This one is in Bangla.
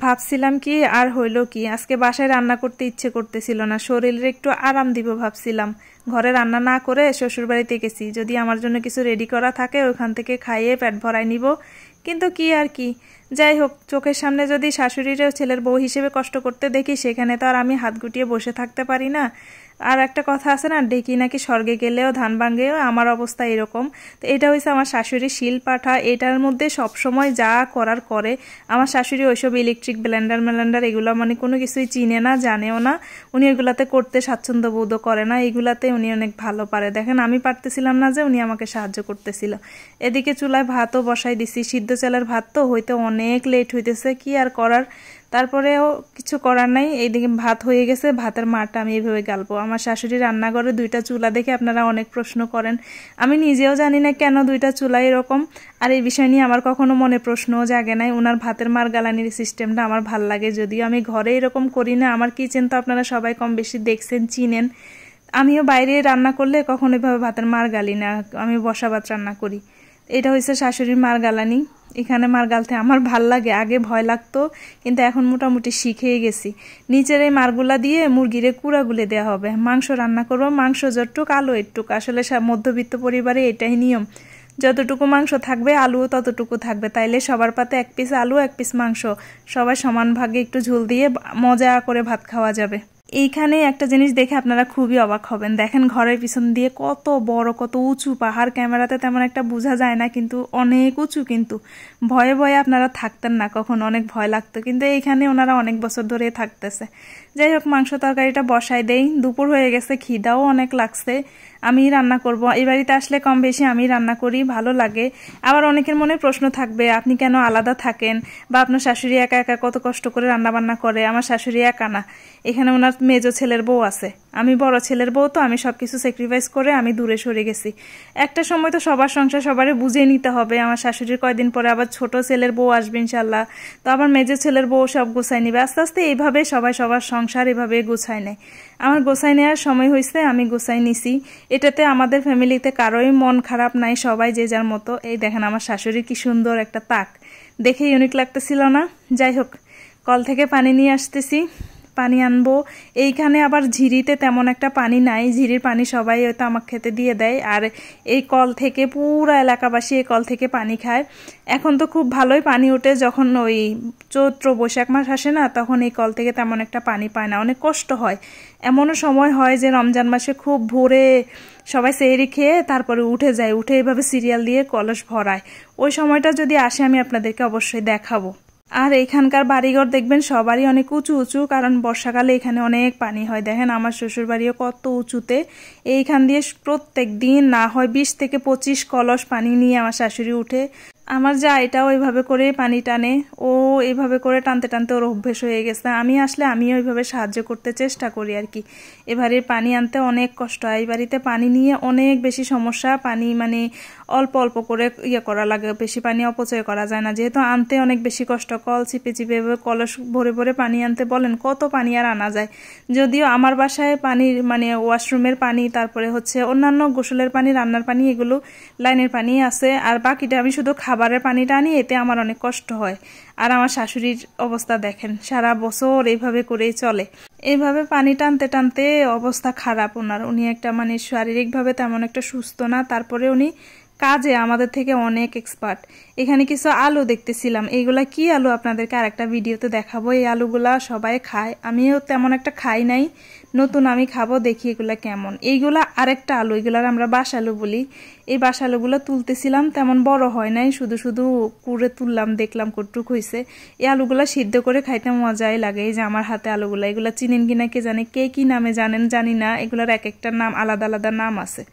ভাবছিলাম কি আর হইলো কি, আজকে বাসায় রান্না করতে ইচ্ছে করতেছিল না, শরীরের একটু আরাম দিব ভাবছিলাম। ঘরে রান্না না করে শ্বশুর বাড়িতে গেছি, যদি আমার জন্য কিছু রেডি করা থাকে ওখান থেকে খাইয়ে পেট ভরাই নিব। কিন্তু কি আর কি, যাই হোক, চোখের সামনে যদি শাশুড়ির ছেলের বউ হিসেবে কষ্ট করতে দেখি, সেখানে তো আর আমি হাত গুটিয়ে বসে থাকতে পারি না। আর একটা কথা আছে না, ডেকি নাকি স্বর্গে গেলেও ধান ভাঙেও, আমার অবস্থা এরকম। তো এটা হয়েছে আমার শাশুড়ির শিল পাঠা, এটার মধ্যে সবসময় যা করার করে। আমার শাশুড়ি ওইসব ইলেকট্রিক ব্লেন্ডার এগুলো মানে কোনো কিছুই চিনে না, জানেও না। উনি এগুলাতে করতে স্বাচ্ছন্দ্য বোধ করে না, এগুলাতে উনি অনেক ভালো পারে। দেখেন আমি পারতেছিলাম না যে উনি আমাকে সাহায্য করতেছিল। এদিকে চুলায় ভাতও বসাই দিছি, সিদ্ধ চালের ভাত তো হইতে অনেক লেট হইতেছে, কি আর করার। তারপরেও কিছু করার নাই, এইদিকে ভাত হয়ে গেছে, ভাতের মারটা আমি এইভাবে গালবো। আমার শাশুড়ি রান্নাঘরে দুইটা চুলা দেখে আপনারা অনেক প্রশ্ন করেন, আমি নিজেও জানি না কেন দুইটা চুলা এরকম। আর এই বিষয় নিয়ে আমার কখনো মনে প্রশ্নও জাগে নাই। ওনার ভাতের মার গালানির সিস্টেমটা আমার ভাল লাগে, যদিও আমি ঘরে এরকম করি না। আমার কিচেন তো আপনারা সবাই কম বেশি দেখছেন, চিনেন। আমিও বাইরে রান্না করলে কখনো এভাবে ভাতের মার গালি না, আমি বসা ভাত রান্না করি। এটা হয়েছে শাশুড়ির মার গালানি। এখানে মার গালতে আমার ভাল লাগে, আগে ভয় লাগতো, কিন্তু এখন মোটামুটি শিখেই গেছি। নিচের এই মারগুলা দিয়ে মুরগিরে কুড়াগুলে দেওয়া হবে, মাংস রান্না করবো। মাংস যতটুক আলু এটুক, আসলে মধ্যবিত্ত পরিবারে এটাই নিয়ম। যতটুকু মাংস থাকবে আলুও ততটুকু থাকবে, তাইলে সবার পাতে এক পিস আলু এক পিস মাংস, সবাই সমান ভাগে একটু ঝোল দিয়ে মজা করে ভাত খাওয়া যাবে। এইখানে একটা জিনিস দেখে আপনারা খুবই অবাক হবেন, দেখেন ঘরের পিছন দিয়ে কত বড়, কত উঁচু পাহাড়। ক্যামেরাতে তেমন একটা বোঝা যায় না, কিন্তু অনেক উঁচু। কিন্তু ভয়ে ভয়ে আপনারা থাকতেন না কখন, অনেক ভয় লাগতো, কিন্তু এইখানে ওনারা অনেক বছর ধরে থাকতেছে। যাই হোক, মাংস তরকারিটা বসাই দেই, দুপুর হয়ে গেছে, খিদাও অনেক লাগছে। আমি রান্না করব, এই বাড়িতে আসলে কম বেশি আমি রান্না করি, ভালো লাগে। আবার অনেকের মনে প্রশ্ন থাকবে, আপনি কেন আলাদা থাকেন, বা আপনার শাশুড়ি একা একা কত কষ্ট করে রান্না বান্না করে। আমার শাশুড়ি একা না, এখানে ওনার মেজো ছেলের বউ আছে, আমি বড় ছেলের বউ, তো আমি সবকিছু স্যাক্রিফাইস করে আমি দূরে সরে গেছি। একটা সময় তো সবার সংসার সবারই বুঝিয়ে নিতে হবে। আমার শাশুড়ির কয়দিন পরে আবার ছোট ছেলের বউ আসবে ইনশাল্লাহ, তো আবার মেজো ছেলের বউ সব গুছাই নিবে। আস্তে আস্তে এইভাবে সবাই সবার সংসার এভাবে গুছাই নেয়। আমার গোছাই নেওয়ার সময় হয়েছে, আমি গোছাই নিছি। এটাতে আমাদের ফ্যামিলিতে কারোই মন খারাপ নাই, সবাই যে যার মতো। এই দেখেন আমার শাশুড়ি কি সুন্দর একটা তাক, দেখে ইউনিক লাগতেছিল না? যাই হোক, কল থেকে পানি নিয়ে আসতেছি, পানি আনবো। এইখানে আবার ঝিরিতে তেমন একটা পানি নাই, ঝিরির পানি সবাই হয়তো আমাকে খেতে দিয়ে দেয়। আর এই কল থেকে পুরা এলাকাবাসী এই কল থেকে পানি খায়। এখন তো খুব ভালোই পানি ওঠে, যখন ওই চৈত্র বৈশাখ মাস আসে না, তখন এই কল থেকে তেমন একটা পানি পায় না, অনেক কষ্ট হয়। এমনও সময় হয় যে রমজান মাসে খুব ভোরে সবাই সেহরি খেয়ে তারপরে উঠে যায়, উঠে এভাবে সিরিয়াল দিয়ে কলস ভরায়। ওই সময়টা যদি আসে আমি আপনাদেরকে অবশ্যই দেখাবো। আর এখানকার বাড়িঘর দেখবেন সবারই অনেক উঁচু উঁচু, কারণ বর্ষাকালে এখানে অনেক পানি হয়। দেখেন আমার শ্বশুর বাড়িও কত উঁচুতে, এইখান দিয়ে প্রত্যেক দিন না হয় 20 থেকে 25 কলস পানি নিয়ে আমার শাশুড়ি উঠে। আমার যা এটাও এইভাবে করে পানি টানে, ও এইভাবে করে টানতে টানতে ওর অভ্যেস হয়ে গেছে। আমি আসলে আমিও এইভাবে সাহায্য করতে চেষ্টা করি আর কি। এবারে পানি আনতে অনেক কষ্ট হয়, এই বাড়িতে পানি নিয়ে অনেক বেশি সমস্যা। পানি মানে অল্প অল্প করে করা লাগে, বেশি পানি অপচয় করা যায় না, যেহেতু আনতে অনেক বেশি কষ্ট। কল চিপে চিপে কলস ভরে ভরে পানি আনতে বলেন, কত পানি আর আনা যায়। যদিও আমার বাসায় পানির মানে ওয়াশরুমের পানি, তারপরে হচ্ছে অন্যান্য গোসলের পানি, রান্নার পানি, এগুলো লাইনের পানি আছে। আর বাকিটা আমি শুধু খাবারের পানিটা আনি, এতে আমার অনেক কষ্ট হয়। আর আমার শাশুড়ির অবস্থা দেখেন, সারা বছর এইভাবে করেই চলে। এইভাবে পানি টানতে টানতে অবস্থা খারাপ ওনার। উনি একটা মানে শারীরিকভাবে তেমন একটা সুস্থ না, তারপরে উনি কাজে আমাদের থেকে অনেক এক্সপার্ট। এখানে কিছু আলু দেখতেছিলাম, এইগুলা কি আলু আপনাদেরকে আরেকটা ভিডিওতে দেখাবো। এই আলুগুলা সবাই খায়, আমিও তেমন একটা খাই নাই, নতুন আমি খাবো, দেখি এগুলা কেমন। এইগুলা আরেকটা আলু, এগুলার আমরা বাস আলু বলি। এই বাস আলুগুলো তুলতেছিলাম, তেমন বড় হয় নাই, শুধু শুধু কুড়ে তুললাম, দেখলাম কতটুক হয়েছে। এই আলুগুলা সিদ্ধ করে খাইতে মজাই লাগে। এই যে আমার হাতে আলুগুলা, এগুলা চিনেন কিনা কে জানে, কে কি নামে জানেন জানি না, এগুলার এক একটা নাম আলাদা আলাদা নাম আছে।